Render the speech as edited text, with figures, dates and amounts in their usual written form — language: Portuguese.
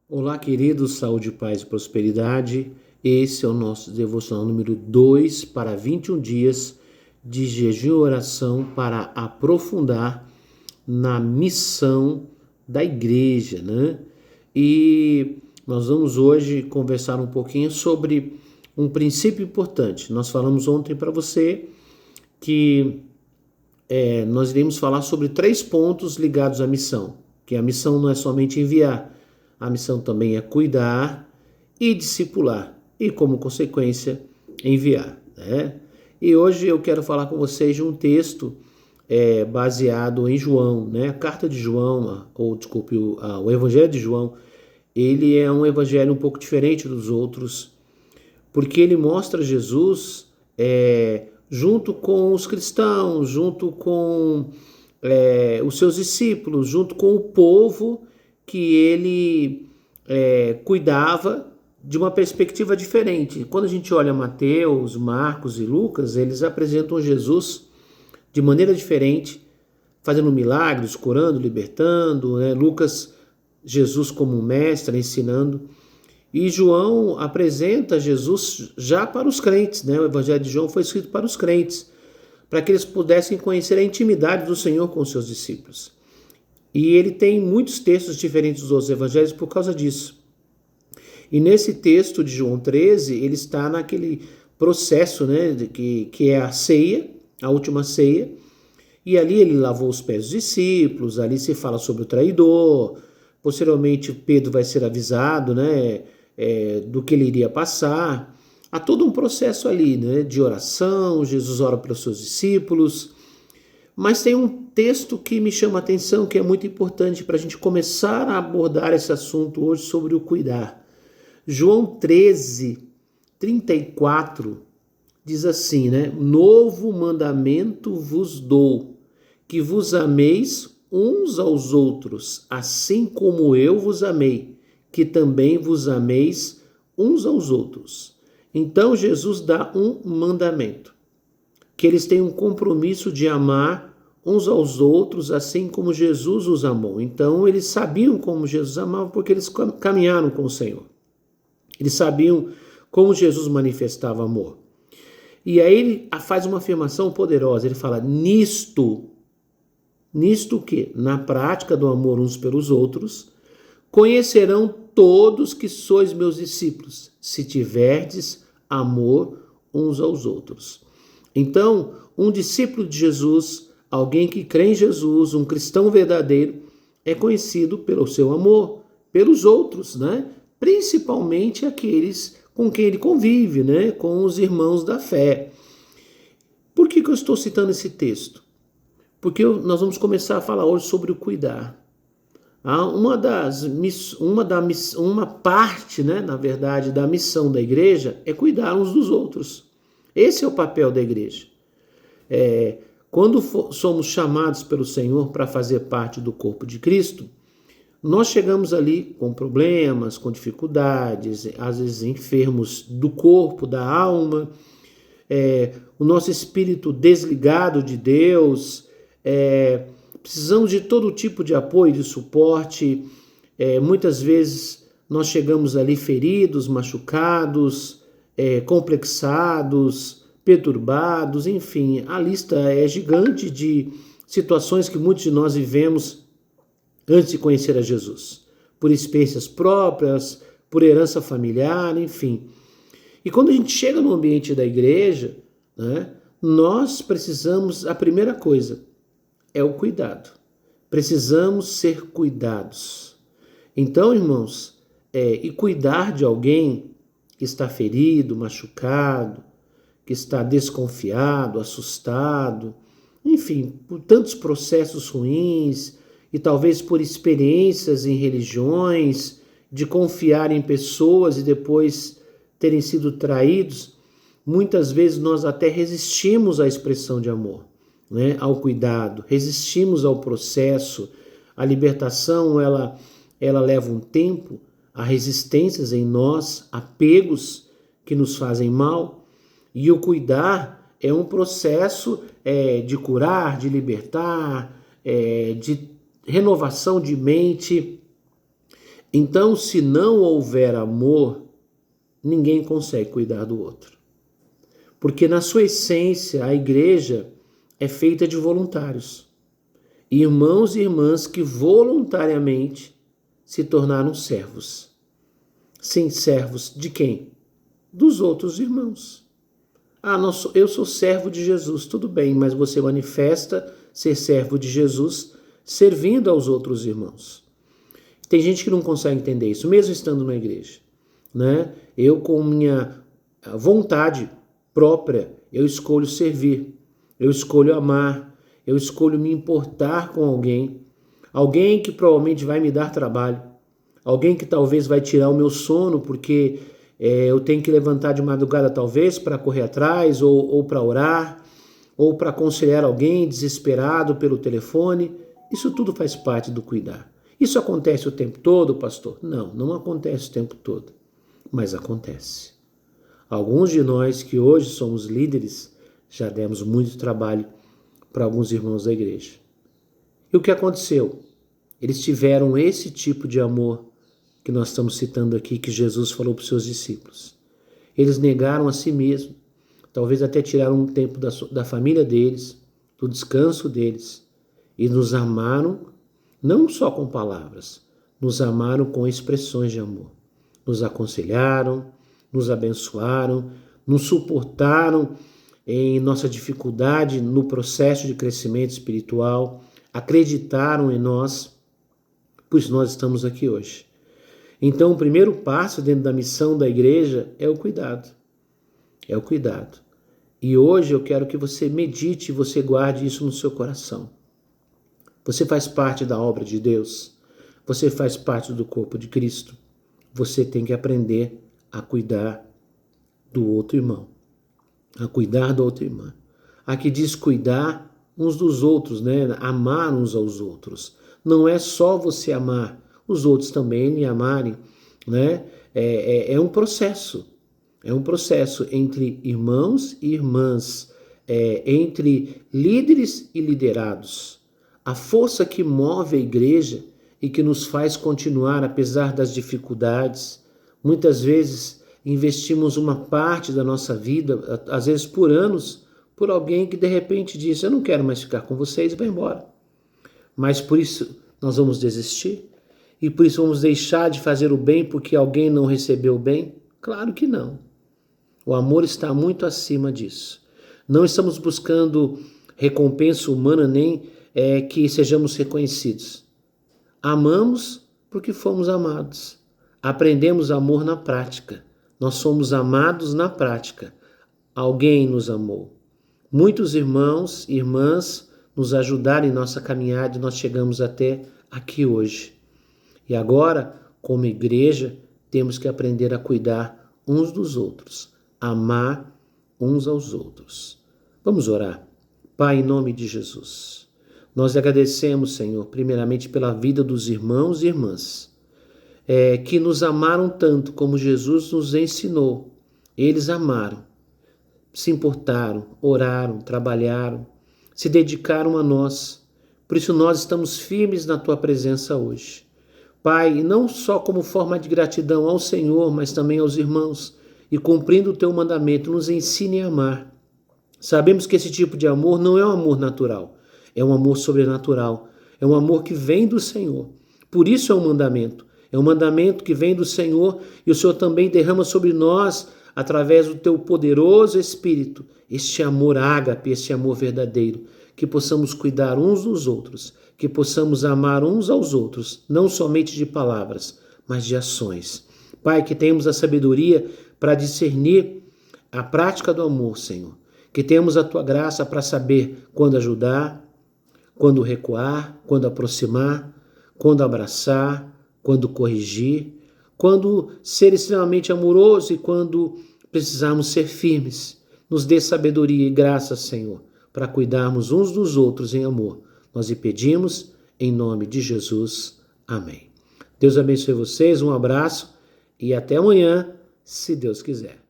Olá, queridos, saúde, paz e prosperidade. Esse é o nosso devocional número 2 para 21 dias de jejum e oração para aprofundar na missão da igreja, né? E nós vamos hoje conversar um pouquinho sobre um princípio importante. Nós falamos ontem para você que nós iremos falar sobre 3 pontos ligados à missão, que a missão não é somente enviar, a missão também é cuidar e discipular e, como consequência, enviar, né? E hoje eu quero falar com vocês de um texto baseado em João, né? A carta de João, ou desculpe, o Evangelho de João, ele é um evangelho um pouco diferente dos outros, porque ele mostra Jesus junto com os cristãos, junto com os seus discípulos, junto com o povo que ele cuidava de uma perspectiva diferente. Quando a gente olha Mateus, Marcos e Lucas, eles apresentam Jesus de maneira diferente, fazendo milagres, curando, libertando, né? Lucas, Jesus como um mestre, ensinando. E João apresenta Jesus já para os crentes, né? O Evangelho de João foi escrito para os crentes, para que eles pudessem conhecer a intimidade do Senhor com os seus discípulos. E ele tem muitos textos diferentes dos outros evangelhos por causa disso. E nesse texto de João 13, ele está naquele processo, né, que é a ceia, a última ceia, e ali ele lavou os pés dos discípulos, ali se fala sobre o traidor, posteriormente Pedro vai ser avisado, né, do que ele iria passar. Há todo um processo ali, né, de oração, Jesus ora pelos seus discípulos, mas tem um texto que me chama a atenção, que é muito importante para a gente começar a abordar esse assunto hoje sobre o cuidar. João 13, 34 diz assim, né? Novo mandamento vos dou, que vos ameis uns aos outros, assim como eu vos amei, que também vos ameis uns aos outros. Então Jesus dá um mandamento, que eles têm um compromisso de amar uns aos outros, assim como Jesus os amou. Então eles sabiam como Jesus amava, porque eles caminharam com o Senhor. Eles sabiam como Jesus manifestava amor. E aí ele faz uma afirmação poderosa, ele fala, nisto o quê? Na prática do amor uns pelos outros, conhecerão todos que sois meus discípulos, se tiverdes amor uns aos outros. Então, um discípulo de Jesus, alguém que crê em Jesus, um cristão verdadeiro, é conhecido pelo seu amor, pelos outros, né? Principalmente aqueles com quem ele convive, né? Com os irmãos da fé. Por que eu estou citando esse texto? Porque nós vamos começar a falar hoje sobre o cuidar. Uma parte, né, na verdade, da missão da igreja é cuidar uns dos outros. Esse é o papel da igreja. Quando somos chamados pelo Senhor para fazer parte do corpo de Cristo, nós chegamos ali com problemas, com dificuldades, às vezes enfermos do corpo, da alma, o nosso espírito desligado de Deus, precisamos de todo tipo de apoio, de suporte. Muitas vezes nós chegamos ali feridos, machucados, complexados, perturbados, enfim, a lista é gigante de situações que muitos de nós vivemos antes de conhecer a Jesus, por experiências próprias, por herança familiar, enfim. E quando a gente chega no ambiente da igreja, né, nós precisamos, a primeira coisa é o cuidado. Precisamos ser cuidados. Então, irmãos, e cuidar de alguém que está ferido, machucado, que está desconfiado, assustado, enfim, por tantos processos ruins e talvez por experiências em religiões, de confiar em pessoas e depois terem sido traídos, muitas vezes nós até resistimos à expressão de amor, né? Ao cuidado, resistimos ao processo. A libertação, ela leva um tempo, há resistências em nós, apegos que nos fazem mal, e o cuidar é um processo de curar, de libertar, de renovação de mente. Então, se não houver amor, ninguém consegue cuidar do outro. Porque na sua essência, a igreja é feita de voluntários. Irmãos e irmãs que voluntariamente se tornaram servos. Sim, servos de quem? Dos outros irmãos. Eu sou servo de Jesus, tudo bem, mas você manifesta ser servo de Jesus servindo aos outros irmãos. Tem gente que não consegue entender isso, mesmo estando na igreja, né? Eu, com minha vontade própria, eu escolho servir, eu escolho amar, eu escolho me importar com alguém que provavelmente vai me dar trabalho, alguém que talvez vai tirar o meu sono porque eu tenho que levantar de madrugada talvez para correr atrás ou para orar, ou para aconselhar alguém desesperado pelo telefone. Isso tudo faz parte do cuidar. Isso acontece o tempo todo, pastor? Não, não acontece o tempo todo, mas acontece. Alguns de nós que hoje somos líderes já demos muito trabalho para alguns irmãos da igreja. E o que aconteceu? Eles tiveram esse tipo de amor que nós estamos citando aqui, que Jesus falou para os seus discípulos. Eles negaram a si mesmo, talvez até tiraram um tempo da família deles, do descanso deles, e nos amaram não só com palavras, nos amaram com expressões de amor. Nos aconselharam, nos abençoaram, nos suportaram em nossa dificuldade no processo de crescimento espiritual, acreditaram em nós, pois nós estamos aqui hoje. Então, o primeiro passo dentro da missão da igreja é o cuidado. É o cuidado. E hoje eu quero que você medite e você guarde isso no seu coração. Você faz parte da obra de Deus. Você faz parte do corpo de Cristo. Você tem que aprender a cuidar do outro irmão. A cuidar da outra irmã. Aqui diz cuidar uns dos outros, né? Amar uns aos outros. Não é só você amar, os outros também lhe amarem, né? É um processo. É um processo entre irmãos e irmãs, entre líderes e liderados. A força que move a igreja e que nos faz continuar apesar das dificuldades. Muitas vezes investimos uma parte da nossa vida, às vezes por anos, por alguém que de repente diz: eu não quero mais ficar com vocês e vai embora. Mas por isso nós vamos desistir? E por isso vamos deixar de fazer o bem porque alguém não recebeu o bem? Claro que não. O amor está muito acima disso. Não estamos buscando recompensa humana nem que sejamos reconhecidos. Amamos porque fomos amados. Aprendemos amor na prática. Nós somos amados na prática. Alguém nos amou. Muitos irmãos e irmãs nos ajudaram em nossa caminhada e nós chegamos até aqui hoje. E agora, como igreja, temos que aprender a cuidar uns dos outros, amar uns aos outros. Vamos orar. Pai, em nome de Jesus, nós agradecemos, Senhor, primeiramente pela vida dos irmãos e irmãs, que nos amaram tanto como Jesus nos ensinou. Eles amaram, se importaram, oraram, trabalharam, se dedicaram a nós. Por isso nós estamos firmes na Tua presença hoje. Pai, não só como forma de gratidão ao Senhor, mas também aos irmãos, e cumprindo o Teu mandamento, nos ensine a amar. Sabemos que esse tipo de amor não é um amor natural, é um amor sobrenatural, é um amor que vem do Senhor. Por isso é um mandamento que vem do Senhor, e o Senhor também derrama sobre nós, através do Teu poderoso Espírito, este amor ágape, este amor verdadeiro, que possamos cuidar uns dos outros, que possamos amar uns aos outros, não somente de palavras, mas de ações. Pai, que tenhamos a sabedoria para discernir a prática do amor, Senhor. Que tenhamos a Tua graça para saber quando ajudar, quando recuar, quando aproximar, quando abraçar, quando corrigir, quando ser extremamente amoroso e quando precisarmos ser firmes. Nos dê sabedoria e graça, Senhor, para cuidarmos uns dos outros em amor. Nós lhe pedimos em nome de Jesus. Amém. Deus abençoe vocês, um abraço e até amanhã, se Deus quiser.